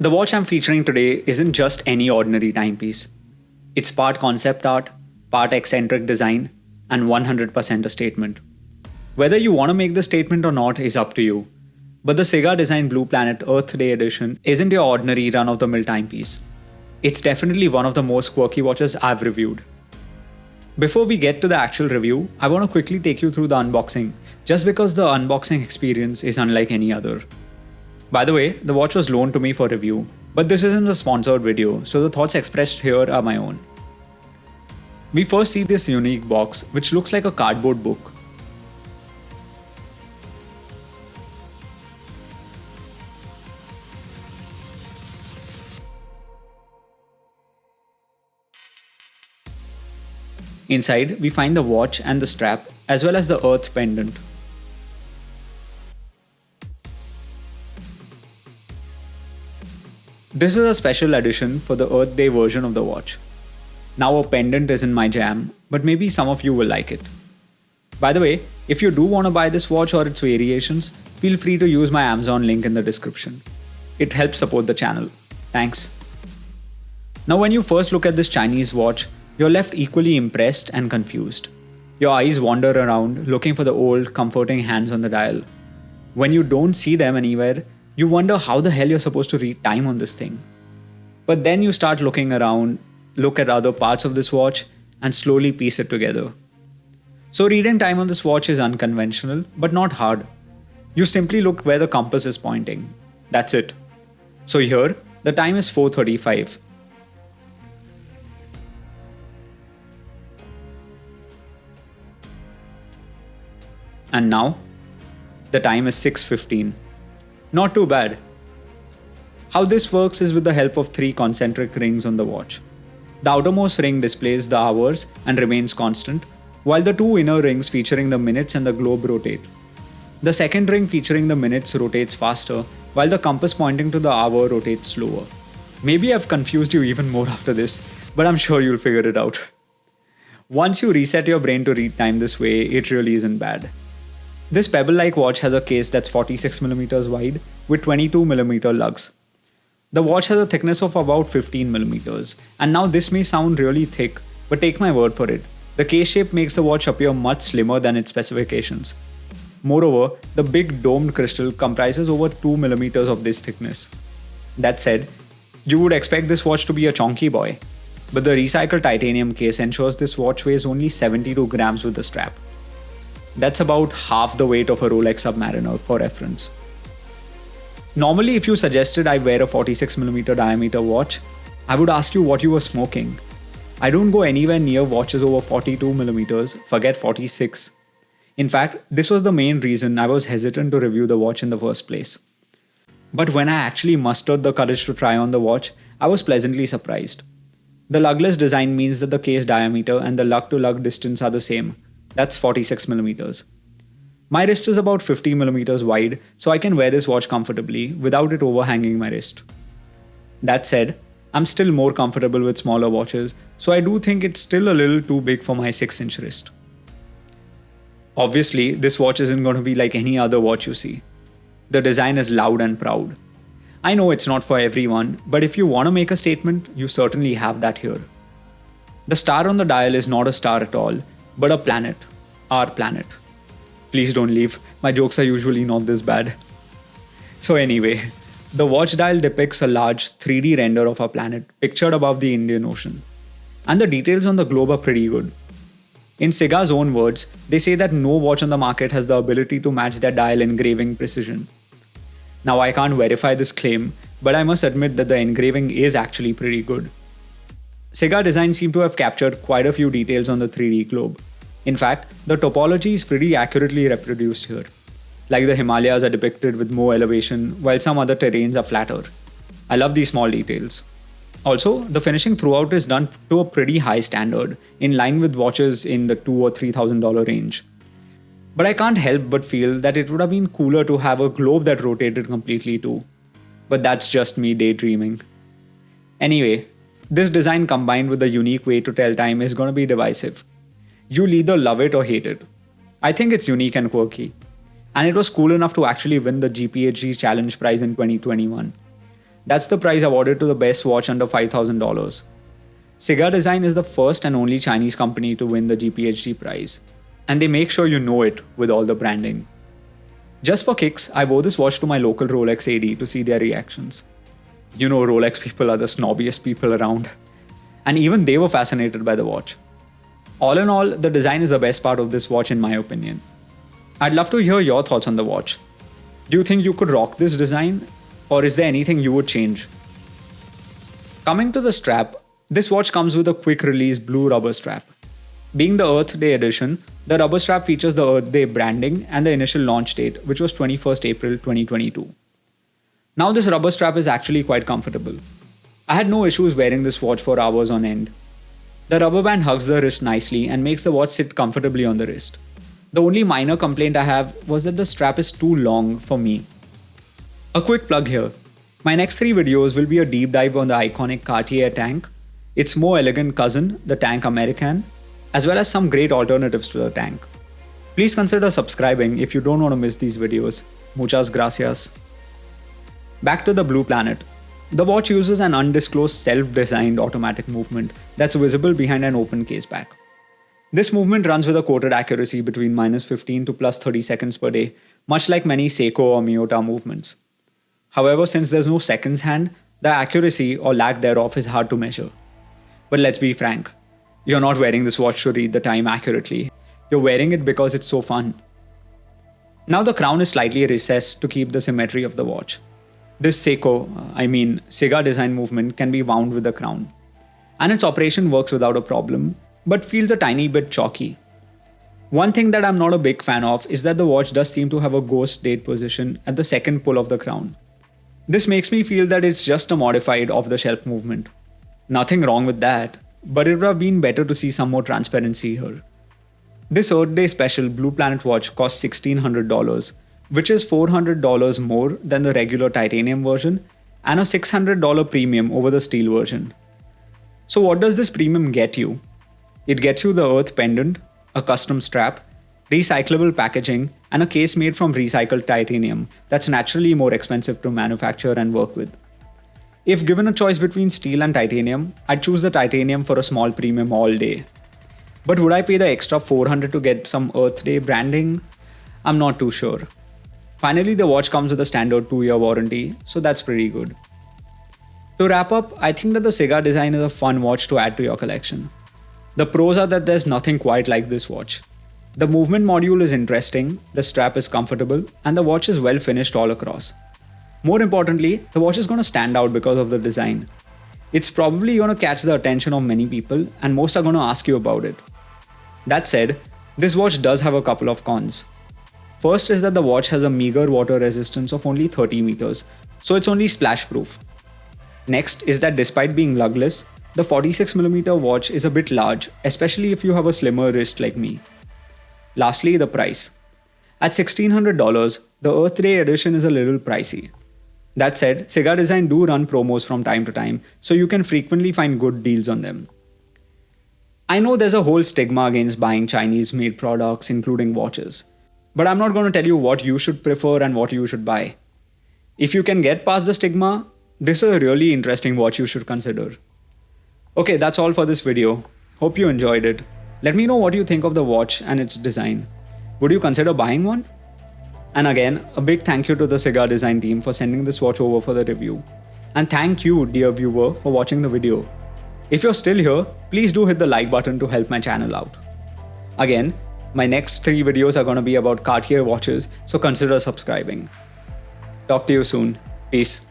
The watch I'm featuring today isn't just any ordinary timepiece. It's part concept art, part eccentric design, and 100% a statement. Whether you want to make the statement or not is up to you. But the Ciga designed Blue Planet Earthday edition isn't your ordinary run of the mill timepiece. It's definitely one of the most quirky watches I've reviewed. Before we get to the actual review, I want to quickly take you through the unboxing, just because the unboxing experience is unlike any other. By the way, the watch was loaned to me for review, but this isn't a sponsored video, so the thoughts expressed here are my own. We first see this unique box, which looks like a cardboard book. Inside, we find the watch and the strap, as well as the Earth pendant. This is a special edition for the Earth Day version of the watch. Now a pendant isn't my jam, but maybe some of you will like it. By the way, if you do want to buy this watch or its variations, feel free to use my Amazon link in the description. It helps support the channel. Thanks. Now when you first look at this Chinese watch, you're left equally impressed and confused. Your eyes wander around looking for the old, comforting hands on the dial. When you don't see them anywhere, you wonder how the hell you're supposed to read time on this thing. But then you start looking around, look at other parts of this watch, and slowly piece it together. So reading time on this watch is unconventional, but not hard. You simply look where the compass is pointing. That's it. So here, the time is 4:35. And now, the time is 6:15. Not too bad. How this works is with the help of 3 concentric rings on the watch. The outermost ring displays the hours and remains constant, while the 2 inner rings featuring the minutes and the globe rotate. The second ring featuring the minutes rotates faster, while the compass pointing to the hour rotates slower. Maybe I've confused you even more after this, but I'm sure you'll figure it out. Once you reset your brain to read time this way, it really isn't bad. This pebble-like watch has a case that's 46mm wide with 22mm lugs. The watch has a thickness of about 15mm, and now this may sound really thick, but take my word for it. The case shape makes the watch appear much slimmer than its specifications. Moreover, the big domed crystal comprises over 2mm of this thickness. That said, you would expect this watch to be a chonky boy, but the recycled titanium case ensures this watch weighs only 72 grams with the strap. That's about half the weight of a Rolex Submariner for reference. Normally, if you suggested I wear a 46mm diameter watch, I would ask you what you were smoking. I don't go anywhere near watches over 42mm, forget 46. In fact, this was the main reason I was hesitant to review the watch in the first place. But when I actually mustered the courage to try on the watch, I was pleasantly surprised. The lugless design means that the case diameter and the lug to lug distance are the same. That's 46mm. My wrist is about 50mm wide, so I can wear this watch comfortably without it overhanging my wrist. That said, I'm still more comfortable with smaller watches, so I do think it's still a little too big for my 6-inch wrist. Obviously, this watch isn't going to be like any other watch you see. The design is loud and proud. I know it's not for everyone, but if you want to make a statement, you certainly have that here. The star on the dial is not a star at all, but a planet. Our planet. Please don't leave, my jokes are usually not this bad. So anyway, the watch dial depicts a large 3D render of our planet pictured above the Indian Ocean. And the details on the globe are pretty good. In Ciga's own words, they say that no watch on the market has the ability to match their dial engraving precision. Now I can't verify this claim, but I must admit that the engraving is actually pretty good. Ciga design seem to have captured quite a few details on the 3D globe. In fact, the topology is pretty accurately reproduced here. Like the Himalayas are depicted with more elevation, while some other terrains are flatter. I love these small details. Also, the finishing throughout is done to a pretty high standard, in line with watches in the $2,000 or $3,000 range. But I can't help but feel that it would have been cooler to have a globe that rotated completely too. But that's just me daydreaming. Anyway, this design combined with the unique way to tell time is going to be divisive. You'll either love it or hate it. I think it's unique and quirky. And it was cool enough to actually win the GPHG Challenge Prize in 2021. That's the price awarded to the best watch under $5,000. Ciga Design is the first and only Chinese company to win the GPHD prize, and they make sure you know it with all the branding. Just for kicks, I wore this watch to my local Rolex AD to see their reactions. You know, Rolex people are the snobbiest people around, and even they were fascinated by the watch. All in all, the design is the best part of this watch in my opinion. I'd love to hear your thoughts on the watch. Do you think you could rock this design, or is there anything you would change? Coming to the strap, this watch comes with a quick release blue rubber strap. Being the Earthday edition, the rubber strap features the Earthday branding and the initial launch date, which was 21st April 2022. Now this rubber strap is actually quite comfortable. I had no issues wearing this watch for hours on end. The rubber band hugs the wrist nicely and makes the watch sit comfortably on the wrist. The only minor complaint I have was that the strap is too long for me. A quick plug here. My next 3 videos will be a deep dive on the iconic Cartier tank, its more elegant cousin, the Tank American, as well as some great alternatives to the tank. Please consider subscribing if you don't want to miss these videos. Muchas gracias. Back to the Blue Planet. The watch uses an undisclosed self-designed automatic movement that's visible behind an open case back. This movement runs with a quoted accuracy between -15 to +30 seconds per day, much like many Seiko or Miyota movements. However, since there's no seconds hand, the accuracy or lack thereof is hard to measure. But let's be frank, you're not wearing this watch to read the time accurately. You're wearing it because it's so fun. Now the crown is slightly recessed to keep the symmetry of the watch. This Ciga design movement can be wound with the crown. And its operation works without a problem, but feels a tiny bit chalky. One thing that I'm not a big fan of is that the watch does seem to have a ghost date position at the second pull of the crown. This makes me feel that it's just a modified off-the-shelf movement. Nothing wrong with that, but it would have been better to see some more transparency here. This Earthday special Blue Planet watch costs $1,600, which is $400 more than the regular titanium version and a $600 premium over the steel version. So what does this premium get you? It gets you the Earth pendant, a custom strap, recyclable packaging, and a case made from recycled titanium that's naturally more expensive to manufacture and work with. If given a choice between steel and titanium, I'd choose the titanium for a small premium all day. But would I pay the extra $400 to get some Earthday branding? I'm not too sure. Finally, the watch comes with a standard 2-year warranty, so that's pretty good. To wrap up, I think that the Ciga design is a fun watch to add to your collection. The pros are that there's nothing quite like this watch. The movement module is interesting, the strap is comfortable, and the watch is well finished all across. More importantly, the watch is going to stand out because of the design. It's probably going to catch the attention of many people, and most are going to ask you about it. That said, this watch does have a couple of cons. First is that the watch has a meager water resistance of only 30 meters, so it's only splash proof. Next is that despite being lugless, the 46mm watch is a bit large, especially if you have a slimmer wrist like me. Lastly, the price. At $1,600, the Earthday edition is a little pricey. That said, Ciga Design do run promos from time to time, so you can frequently find good deals on them. I know there's a whole stigma against buying Chinese-made products, including watches. But I'm not going to tell you what you should prefer and what you should buy. If you can get past the stigma, this is a really interesting watch you should consider. Okay, that's all for this video. Hope you enjoyed it. Let me know what you think of the watch and its design. Would you consider buying one? And again, a big thank you to the Ciga Design team for sending this watch over for the review. And thank you, dear viewer, for watching the video. If you're still here, please do hit the like button to help my channel out. Again, my next 3 videos are going to be about Cartier watches, so consider subscribing. Talk to you soon. Peace.